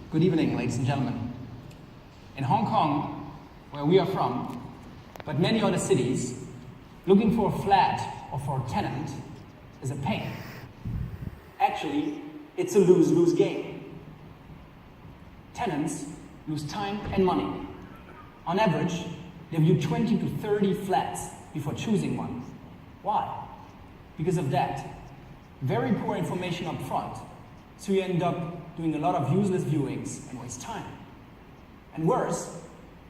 Good evening, ladies and gentlemen. In Hong Kong, where we are from, but many other cities, looking for a flat or for a tenant is a pain. Actually, it's a lose-lose game. Tenants lose time and money. On average, they view 20 to 30 flats before choosing one. Why? Because of that. Very poor information up front, so you end up doing a lot of useless viewings and waste time. And worse,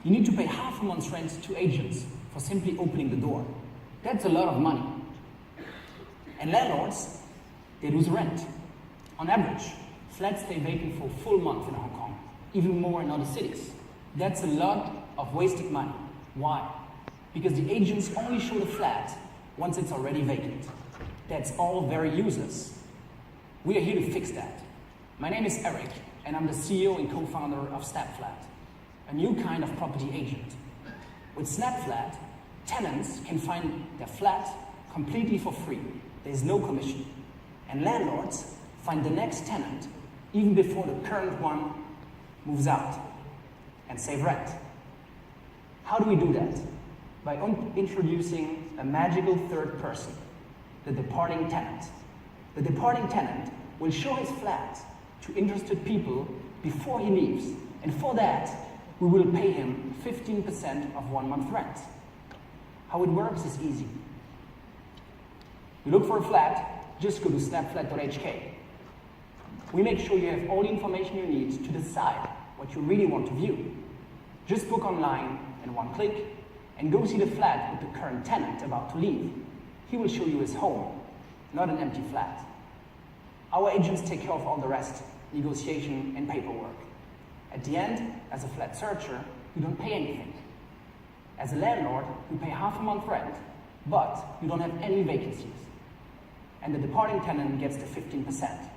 you need to pay half a month's rent to agents for simply opening the door. That's a lot of money. And landlords, they lose rent. On average, flats stay vacant for a full month in Hong Kong, even more in other cities. That's a lot of wasted money. Why? Because the agents only show the flat once it's already vacant. That's all very useless. We are here to fix that. My name is Eric, and I'm the CEO and co-founder of SNAPFLAT, a new kind of property agent. With SNAPFLAT, tenants can find their flat completely for free. There's no commission. And landlords find the next tenant even before the current one moves out and save rent. How do we do that? By introducing a magical third person, the departing tenant. The departing tenant will show his flat to interested people before he leaves, and for that, we will pay him 15% of 1 month rent. How it works is easy. You look for a flat, just go to snapflat.hk. We make sure you have all the information you need to decide what you really want to view. Just book online in 1 click and go see the flat with the current tenant about to leave. He will show you his home, not an empty flat. Our agents take care of all the rest, negotiation and paperwork. At the end, as a flat searcher, you don't pay anything. As a landlord, you pay half a month rent, but you don't have any vacancies. And the departing tenant gets the 15%.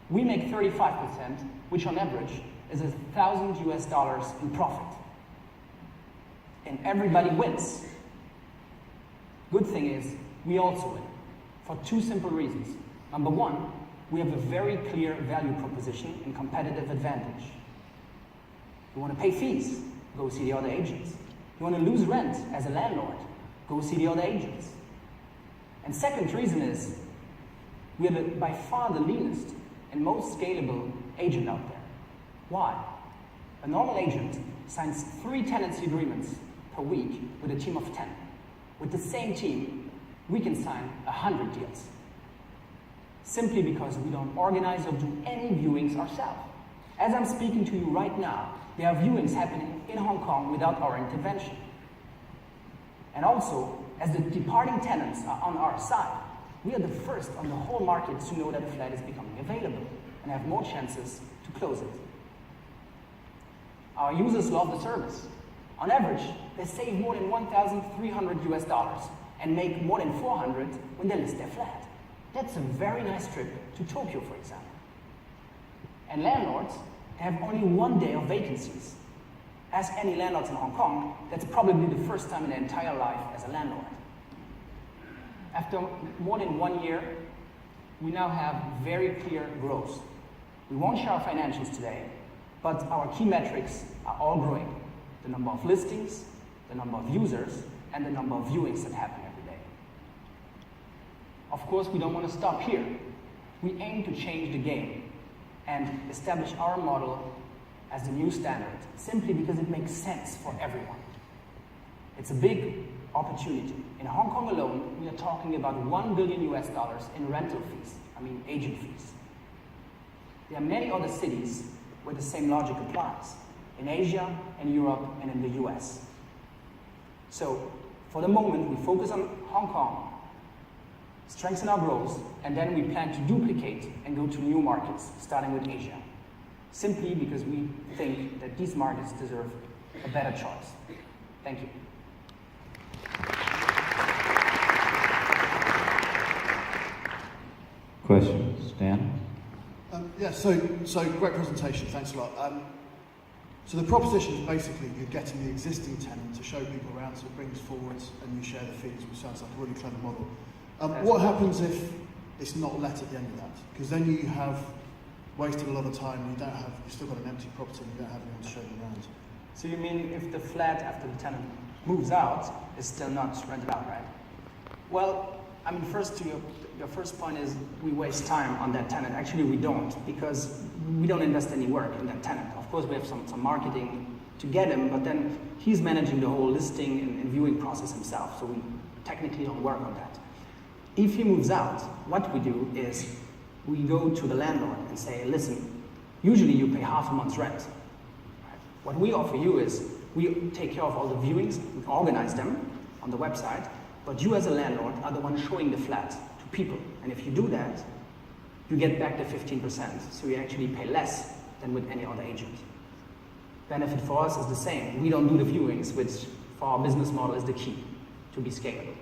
We make 35%, which on average is $1,000 in profit. And everybody wins. Good thing is, we also win, for 2 simple reasons. Number 1, we have a very clear value proposition and competitive advantage. You want to pay fees? Go see the other agents. You want to lose rent as a landlord? Go see the other agents. And second reason is, we have by far the leanest and most scalable agent out there. Why? A normal agent signs 3 tenancy agreements per week with a team of 10. With the same team, we can sign 100 deals. Simply because we don't organize or do any viewings ourselves. As I'm speaking to you right now, there are viewings happening in Hong Kong without our intervention. And also, as the departing tenants are on our side, we are the first on the whole market to know that a flat is becoming available and have more chances to close it. Our users love the service. On average, they save more than $1,300 and make more than 400 when they list their flat. That's a very nice trip to Tokyo, for example. And landlords have only 1 day of vacancies. Ask any landlords in Hong Kong, that's probably the first time in their entire life as a landlord. After more than 1 year, we now have very clear growth. We won't share our financials today, but our key metrics are all growing. The number of listings, the number of users, and the number of viewings that happen every day. Of course, we don't want to stop here. We aim to change the game and establish our model as the new standard, simply because it makes sense for everyone. It's a big opportunity. In Hong Kong alone, we are talking about $1 billion in rental fees, agent fees. There are many other cities where the same logic applies, in Asia, in Europe, and in the US. So, for the moment, we focus on Hong Kong, strengthen our growth, and then we plan to duplicate and go to new markets, starting with Asia. Simply because we think that these markets deserve a better choice. Thank you. Questions, Dan? So great presentation, thanks a lot. So the proposition is basically you're getting the existing tenant to show people around, so it brings forwards and you share the fees, which sounds like a really clever model. What happens if it's not let at the end of that? Because then you have wasted a lot of time. You've still got an empty property and you don't have anyone to show them around. So you mean if the flat after the tenant moves out is still not rented out, right? Well, I mean, first to your first point is we waste time on that tenant. Actually, we don't, because we don't invest any work in that tenant. Of course, we have some marketing to get him, but then he's managing the whole listing and viewing process himself, so we technically don't work on that. If he moves out, what we do is we go to the landlord and say, listen, usually you pay half a month's rent. What we offer you is we take care of all the viewings, we organize them on the website, but you as a landlord are the one showing the flat to people. And if you do that, you get back the 15%. So you actually pay less than with any other agent. Benefit for us is the same. We don't do the viewings, which for our business model is the key to be scalable.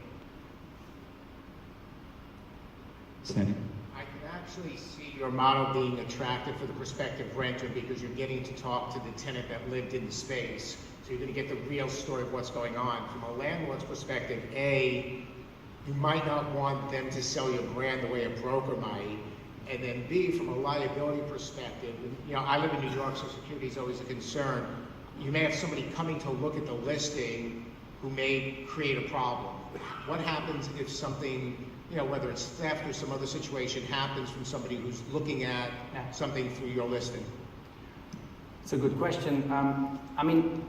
Sandy? I can actually see your model being attractive for the prospective renter because you're getting to talk to the tenant that lived in the space. So you're going to get the real story of what's going on. From a landlord's perspective, A, you might not want them to sell your brand the way a broker might. And then B, from a liability perspective, you know, I live in New York, so security is always a concern. You may have somebody coming to look at the listing who may create a problem. What happens if something, you know, whether it's theft or some other situation happens from somebody who's looking at something through your listing? It's a good question. I mean,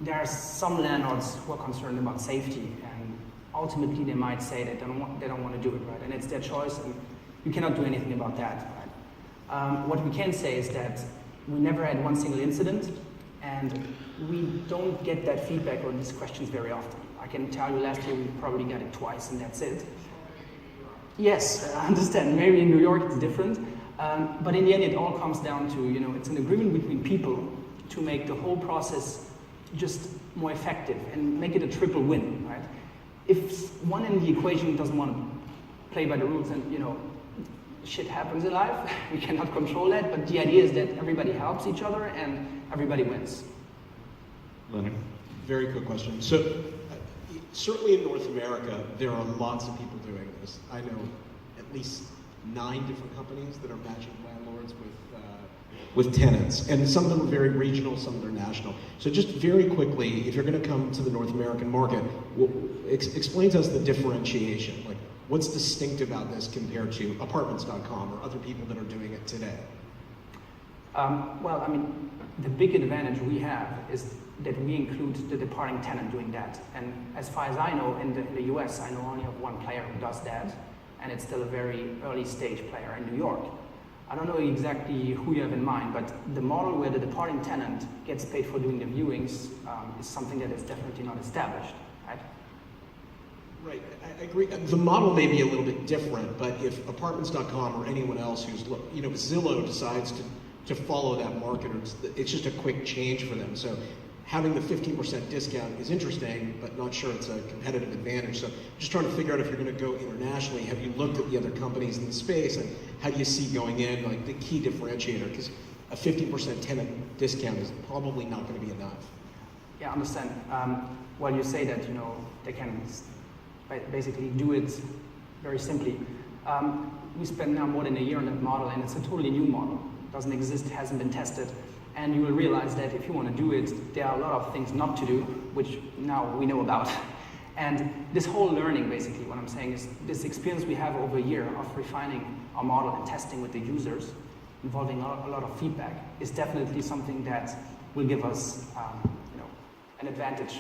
there are some landlords who are concerned about safety, and ultimately they might say they don't want to do it, right? And it's their choice, and you cannot do anything about that, right? What we can say is that we never had one single incident, and we don't get that feedback or these questions very often. I can tell you last year we probably got it twice, and that's it. Yes, I understand. Maybe in New York it's different, but in the end it all comes down to, you know, it's an agreement between people to make the whole process just more effective and make it a triple win, right? If one in the equation doesn't want to play by the rules, and, you know, shit happens in life, we cannot control that, but the idea is that everybody helps each other and everybody wins. Leonard? Very quick question. So, certainly in North America, there are lots of people doing this. I know at least 9 different companies that are matching landlords with tenants, and some of them are very regional, some of them are national. So just very quickly, if you're going to come to the North American market, explain to us the differentiation. Like, what's distinctive about this compared to Apartments.com or other people that are doing it today? Well, I mean, the big advantage we have is that we include the departing tenant doing that. And as far as I know, in the US, I know only of one player who does that, and it's still a very early stage player in New York. I don't know exactly who you have in mind, but the model where the departing tenant gets paid for doing the viewings is something that is definitely not established, right? Right, I agree. The model may be a little bit different, but if Apartments.com or anyone else who's, you know, if Zillow decides to follow that market, or it's just a quick change for them. So having the 15% discount is interesting, but not sure it's a competitive advantage. So just trying to figure out if you're going to go internationally, have you looked at the other companies in the space, and how do you see going in, like, the key differentiator? Because a 50% tenant discount is probably not going to be enough. Yeah, I understand. Well, you say that, you know, they can basically do it very simply. We spent now more than a year on that model, and it's a totally new model. It doesn't exist, hasn't been tested. And you will realize that if you want to do it, there are a lot of things not to do, which now we know about. And this whole learning, basically, what I'm saying is this experience we have over a year of refining our model and testing with the users, involving a lot of feedback, is definitely something that will give us, you know, an advantage.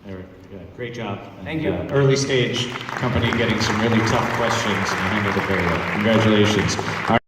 Eric, great job. Thank you. Early stage company getting some really tough questions and handled it very well. Congratulations.